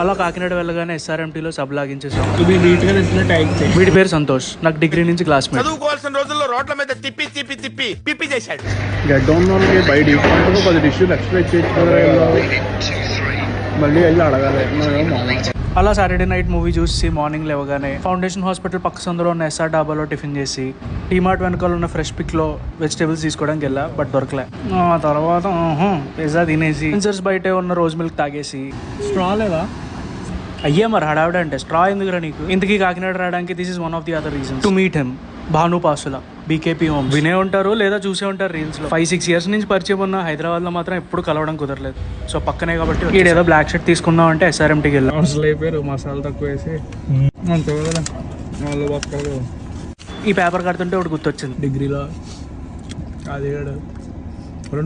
అలా కాకినాడ వెళ్ళగానే SRMTలో సబ్ లాగించేసాం. వీడి పేరు సంతోష్, నాకు డిగ్రీ నుంచి క్లాస్మేట్. చదువుకోవాల్సిన రోజుల్లో రోడ్ల మీద తిప్పి తిప్పి తిప్పి పిప్పి చేశాడు. గడ్డ ఉన్న వాళ్ళకి బయట డిస్కౌంట్ 10 డిష్యూలు ఎక్స్ట్రా ఇచ్చేసి మళ్ళీ వెళ్ళి అడగాలి. అలా సాటర్డే నైట్ మూవీ చూసి మార్నింగ్ లేవగానే ఫౌండేషన్ హాస్పిటల్ పక్క సందులో ఉన్న SR డాబాలో టిఫిన్ చేసి టీమార్ట్ వెనకాల ఉన్న ఫ్రెష్ పిక్లో వెజిటేబుల్స్ తీసుకోవడానికి వెళ్ళా, బట్ దొరకలే. ఆ తర్వాత పిజ్జా తినేసి బయటే ఉన్న రోజ్ మిల్క్ తాగేసి స్ట్రా లేదా అయ్యే మరి హడావిడ అంటే స్ట్రా ఎందుకురా నీకు. ఇంతకీ కాకినాడ రావడానికి this is one of the other reason to meet him. Bhanu పాసుల, BKP home. వినే ఉంటారు లేదా చూసే ఉంటారు రీల్స్ లో. 5-6 years నుంచి పరిచయం ఉన్న హైదరాబాద్ లో మాత్రం ఎప్పుడు కలవడం కుదరలేదు. సో పక్కనే కాబట్టి ఏదో బ్లాక్ షర్ట్ తీసుకుందాం అంటే SRMTకి వెళ్ళాం. అయిపోయారు, మసాలా తక్కువ వేసి అంతే కదా. ఈ పేపర్ కడుతుంటే ఒకటి గుర్తొచ్చింది. డిగ్రీలో అది